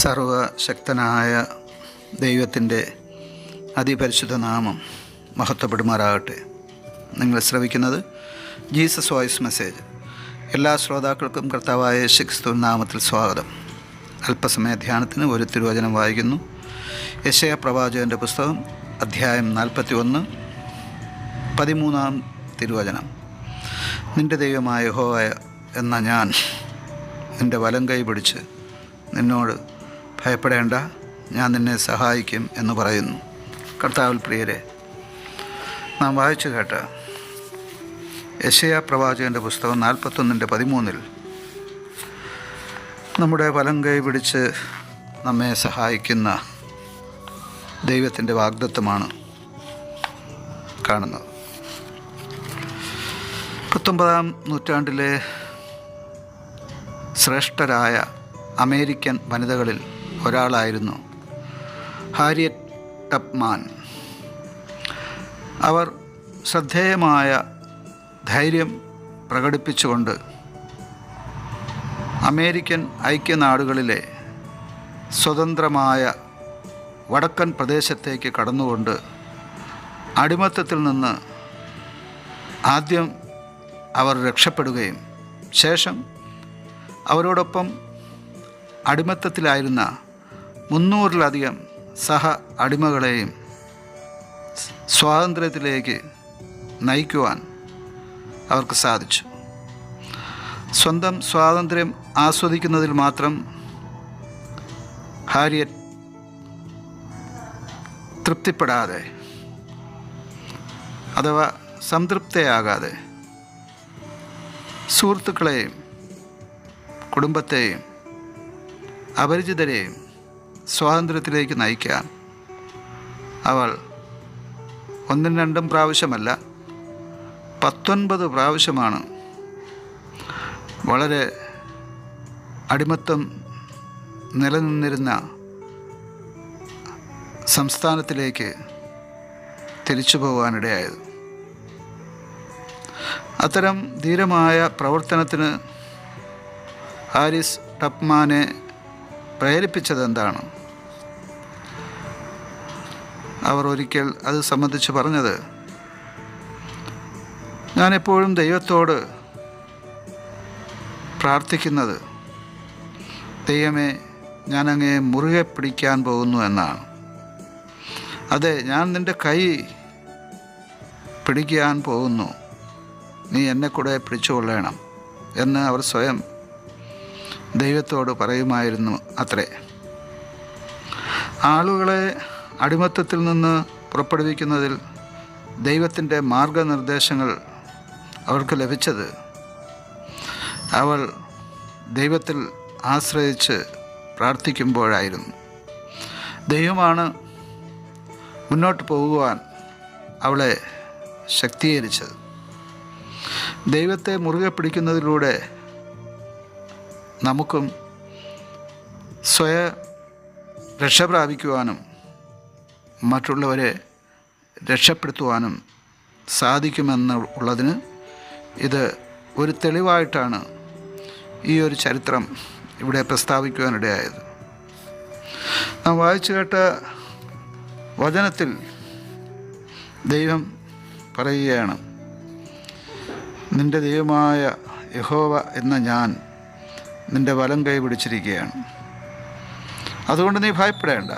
സർവശക്തനായ ദൈവത്തിൻ്റെ അതിപരിശുദ്ധ നാമം മഹത്വപ്പെടുമാറാകട്ടെ. നിങ്ങൾ ശ്രവിക്കുന്നത് ജീസസ് വോയിസ് മെസ്സേജ്. എല്ലാ ശ്രോതാക്കൾക്കും കർത്താവായ യേശുക്രിസ്തു നാമത്തിൽ സ്വാഗതം. അല്പസമയ ധ്യാനത്തിന് ഒരു തിരുവചനം വായിക്കുന്നു. യെശയ്യാ പ്രവാചകൻ്റെ പുസ്തകം അധ്യായം 41 13 തിരുവചനം. നിൻ്റെ ദൈവമായ യഹോവ എന്ന ഞാൻ നിൻ്റെ വലം കൈ പിടിച്ച് നിന്നോട് ഭയപ്പെടേണ്ട, ഞാൻ നിന്നെ സഹായിക്കും എന്ന് പറയുന്നു. കർത്താവിൽ പ്രിയരെ, നാം വായിച്ചു കേട്ട യെശയ്യാ പ്രവാചകൻ്റെ പുസ്തകം 41:13 നമ്മുടെ വലം കൈ പിടിച്ച് നമ്മെ സഹായിക്കുന്ന ദൈവത്തിൻ്റെ വാഗ്ദത്തമാണ് കാണുന്നത്. 19-ാം നൂറ്റാണ്ടിലെ ശ്രേഷ്ഠരായ അമേരിക്കൻ വനിതകളിൽ ഒരാളായിരുന്നു ഹാരിയറ്റ് ടപ്മാൻ. അവർ ശ്രദ്ധേയമായ ധൈര്യം പ്രകടിപ്പിച്ചുകൊണ്ട് അമേരിക്കൻ ഐക്യനാടുകളിലെ സ്വതന്ത്രമായ വടക്കൻ പ്രദേശത്തേക്ക് കടന്നുകൊണ്ട് അടിമത്തത്തിൽ നിന്ന് ആദ്യം അവർ രക്ഷപ്പെടുകയും ശേഷം അവരോടൊപ്പം അടിമത്തത്തിലായിരുന്ന 300-ലധികം സഹ അടിമകളെയും സ്വാതന്ത്ര്യത്തിലേക്ക് നയിക്കുവാൻ അവർക്ക് സാധിച്ചു. സ്വന്തം സ്വാതന്ത്ര്യം ആസ്വദിക്കുന്നതിൽ മാത്രം ഹാരിയറ്റ് തൃപ്തിപ്പെടാതെ അഥവാ സംതൃപ്തയാകാതെ സുഹൃത്തുക്കളെയും കുടുംബത്തെയും അപരിചിതരെയും സ്വാതന്ത്ര്യത്തിലേക്ക് നയിക്കാൻ അവൾ 1-2 പ്രാവശ്യമല്ല 19 പ്രാവശ്യമാണ് വളരെ അടിമത്തം നിലനിന്നിരുന്ന സംസ്ഥാനത്തിലേക്ക് തിരിച്ചു പോകാനിടയായത്. അത്തരം ധീരമായ പ്രവർത്തനത്തിന് ഹാരിസ് ടപ്മാനെ പ്രേരിപ്പിച്ചതെന്താണ്? അവർ ഒരിക്കൽ അത് സംബന്ധിച്ച് പറഞ്ഞത്, ഞാനെപ്പോഴും ദൈവത്തോട് പ്രാർത്ഥിക്കുന്നത്, ദൈവമേ, ഞാൻ അങ്ങയെ മുറുകെ പിടിക്കാൻ പോകുന്നു എന്നാണ്. അതെ, ഞാൻ നിൻ്റെ കൈ പിടിക്കാൻ പോകുന്നു, നീ എന്നെ കൂടെ പിടിച്ചുകൊള്ളണം എന്ന് അവർ സ്വയം ദൈവത്തോട് പറയുമായിരുന്നു അത്രേ. ആളുകളെ അടിമത്തത്തിൽ നിന്ന് പുറപ്പെടുവിക്കുന്നതിൽ ദൈവത്തിൻ്റെ മാർഗനിർദ്ദേശങ്ങൾ അവൾക്ക് ലഭിച്ചത് അവൾ ദൈവത്തിൽ ആശ്രയിച്ച് പ്രാർത്ഥിക്കുമ്പോഴായിരുന്നു. ദൈവമാണ് മുന്നോട്ട് പോകുവാൻ അവളെ ശക്തീകരിച്ചത്. ദൈവത്തെ മുറുകെ പിടിക്കുന്നതിലൂടെ നമുക്കും സ്വയം രക്ഷ പ്രാപിക്കുവാനും മറ്റുള്ളവരെ രക്ഷപ്പെടുത്തുവാനും സാധിക്കുമെന്നുള്ളതിന് ഇത് ഒരു തെളിവായിട്ടാണ് ഈ ഒരു ചരിത്രം ഇവിടെ പ്രസ്താവിക്കുവാനിടയായത്. നാം വായിച്ചു കേട്ട വചനത്തിൽ ദൈവം പറയുകയാണ്, നിൻ്റെ ദൈവമായ യഹോവ എന്ന ഞാൻ നിൻ്റെ വലം കൈ പിടിച്ചിരിക്കുകയാണ്, അതുകൊണ്ട് നീ ഭയപ്പെടേണ്ട,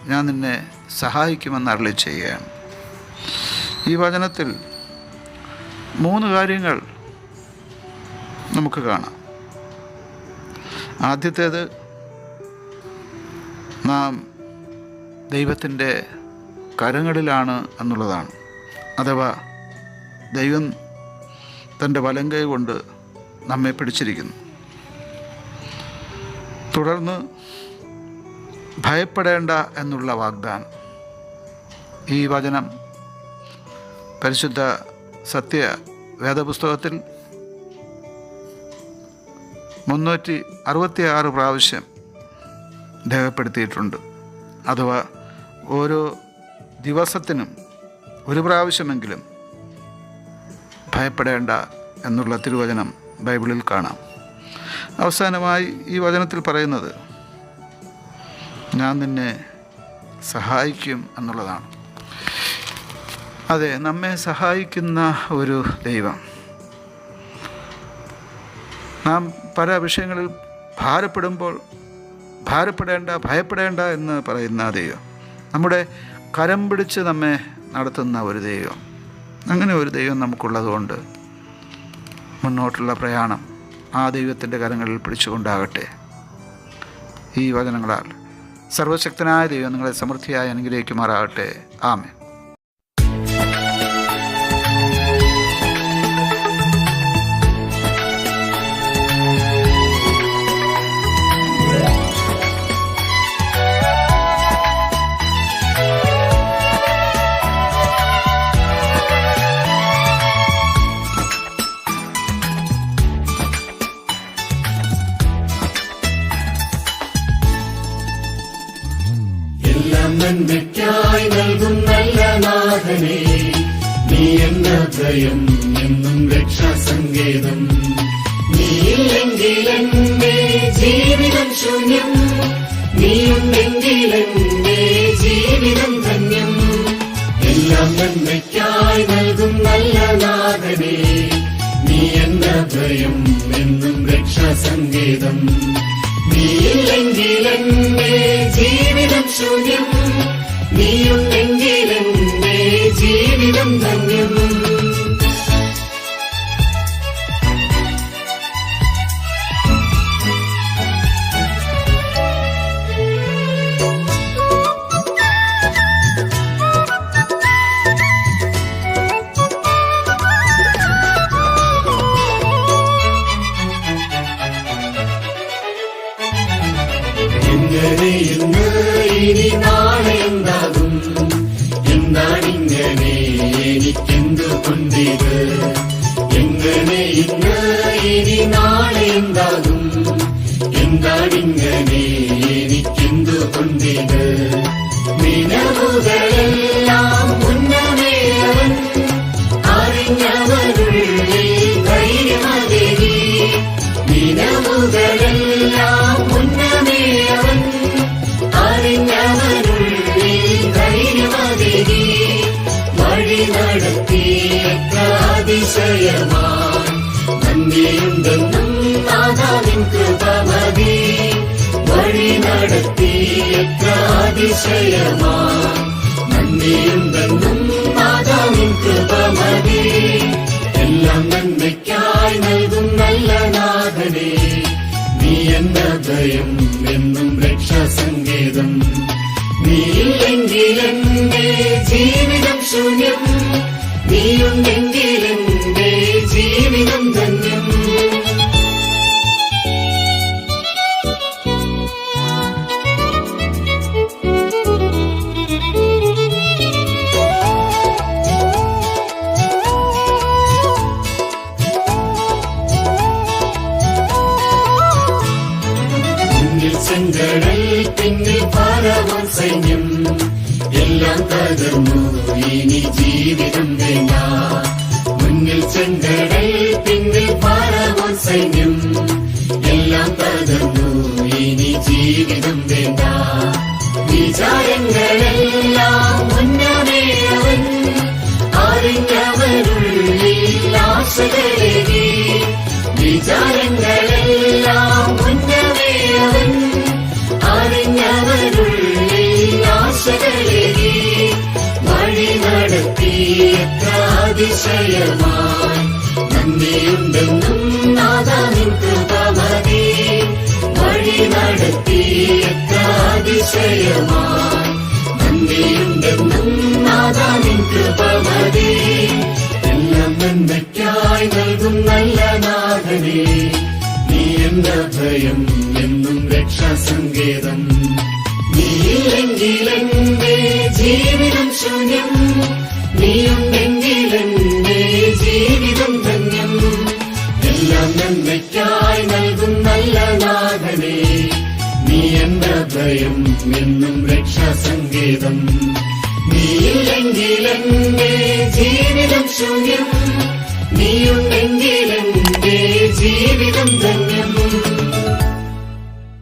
ഞാൻ നിന്നെ സഹായിക്കുമെന്ന് അരുളി ചെയ്യുകയാണ്. ഈ വചനത്തിൽ 3 കാര്യങ്ങൾ നമുക്ക് കാണാം. ആദ്യത്തേത്, നാം ദൈവത്തിൻ്റെ കരങ്ങളിലാണ് എന്നുള്ളതാണ്. അഥവാ ദൈവം തൻ്റെ വലം കൈ കൊണ്ട് നമ്മെ പിടിച്ചിരിക്കുന്നു. തുടർന്ന് ഭയപ്പെടേണ്ട എന്നുള്ള വാഗ്ദാനം. ഈ വചനം പരിശുദ്ധ സത്യ വേദപുസ്തകത്തിൽ 366 പ്രാവശ്യം രേഖപ്പെടുത്തിയിട്ടുണ്ട്. അഥവാ ഓരോ ദിവസത്തിനും 1 പ്രാവശ്യമെങ്കിലും ഭയപ്പെടേണ്ട എന്നുള്ള തിരുവചനം ബൈബിളിൽ കാണാം. അവസാനമായി ഈ വചനത്തിൽ പറയുന്നത്, ഞാൻ നിന്നെ സഹായിക്കും എന്നുള്ളതാണ്. അതെ, നമ്മെ സഹായിക്കുന്ന ഒരു ദൈവം. നാം പല വിഷയങ്ങളിൽ ഭാരപ്പെടുമ്പോൾ ഭയപ്പെടേണ്ട എന്ന് പറയുന്ന ദൈവം, നമ്മുടെ കരം പിടിച്ച് നമ്മെ നടത്തുന്ന ഒരു ദൈവം. അങ്ങനെ ഒരു ദൈവം നമുക്കുള്ളതുകൊണ്ട് മുന്നോട്ടുള്ള പ്രയാണം ആ ദൈവത്തിൻ്റെ കരങ്ങളിൽ പിടിച്ചുകൊണ്ടാകട്ടെ. ഈ വചനങ്ങളാൽ സർവശക്തനായ ദൈവം നിങ്ങളെ സമൃദ്ധിയായി അനുഗ്രഹിക്കുമാറാകട്ടെ. ആമേൻ. നന്മയ്ക്കായി നൽകും നല്ല നാഥനേ, നീ എന്ന ഭയം എന്നും രക്ഷാസങ്കേതം. നീയില്ലെങ്കിൽ എന്റെ ജീവിതം ശൂന്യം, നീയുണ്ടെങ്കിൽ എന്റെ ജീവിതം ധന്യം. എല്ലാം നന്മയ്ക്കായി നൽകും നല്ല നാഥനേ, നീ എന്ന ഭയം എന്നും രക്ഷാസങ്കേതം. നീയില്ലെങ്കിൽ എന്റെ ജീവിതം ശൂന്യം, നീയുണ്ടെങ്കിൽ എന്റെ ജീവിതം ധന്യം. ഇന്ന് ഇനി നാളെ എന്താകും, എന്താണിങ്ങനെ എനിക്കെന്തുകൊണ്ടിത്? എങ്ങനെ ഇന്ന് ഇനി നാളെ എന്താകും, എന്താണിങ്ങനെ എനിക്കെന്തുകൊണ്ടിത്? നിലവുകളെല്ലാം മുന്നമേ അവൻ അറിഞ്ഞവരുള്ളിൽ ധൈര്യമതേകി. നിലവുകളെല്ലാം മുന്നമേ അവൻ അറിഞ്ഞവരുള്ളിൽ ധൈര്യമതേകി. വഴി നടത്തി എത്ര അതിശയമായി നന്ദിയുണ്ടെന്നും നാഥാ നിൻ കൃപ മതി. വഴി നടത്തി എത്ര അതിശയമായി നന്ദിയുണ്ടെന്നും നാഥാ നിൻ കൃപ മതി. എല്ലാം നന്മയ്ക്കായി നൽകും നല്ല നാഥനേ, നീ എന്ന ഭയം എന്നും രക്ഷാസങ്കേതം. നീയില്ലെങ്കിൽ എന്റെ ജീവിതം ശൂന്യം, നീയുണ്ടെങ്കിൽ എന്റെ ജീവിതം ധന്യം. ചെങ്കടൽ പിന്നിൽ ഫറവോൻ സൈന്യം എല്ലാം തകർന്നു, ഇനി ജീവിതം വേണ്ട. മുന്നിൽ ചെങ്കടൽ പിന്നിൽ ഫറവോൻ സൈന്യം എല്ലാം തകർന്നു, ഇനി ജീവിതം വേണ്ട. വിചാരങ്ങളെല്ലാം മുന്നമേ അവൻ അറിഞ്ഞവരുള്ളിൽ ആശകളേകി. വിചാരങ്ങളെല്ലാം മുന്നമേ അവൻ അറിഞ്ഞവരുള്ളിൽ ആശകളേകി. വഴി നടത്തി എത്ര അതിശയമായി നന്ദിയുണ്ടെന്നും നാഥാ നിൻ കൃപ മതി. വഴി നടത്തി എത്ര അതിശയമായി നന്ദിയുണ്ടെന്നും നാഥാ നിൻ കൃപ മതി. എല്ലാം നന്മയ്ക്കായി നൽകും നല്ല നാഥനേ, നീ എന്ന ഭയം എന്നും രക്ഷാസങ്കേതം. നീയില്ലെങ്കിൽ എന്റെ ജീവിതം ശൂന്യം, നീയുണ്ടെങ്കിൽ എന്റെ ജീവിതം ധന്യം. എല്ലാം നന്മയ്ക്കായി നൽകും നല്ല നാഥനേ, നീ എന്ന ഭയം എന്നും രക്ഷാസങ്കേതം. നീയില്ലെങ്കിൽ എന്റെ ജീവിതം ശൂന്യം, നീയുണ്ടെങ്കിൽ എന്റെ ജീവിതം ധന്യം.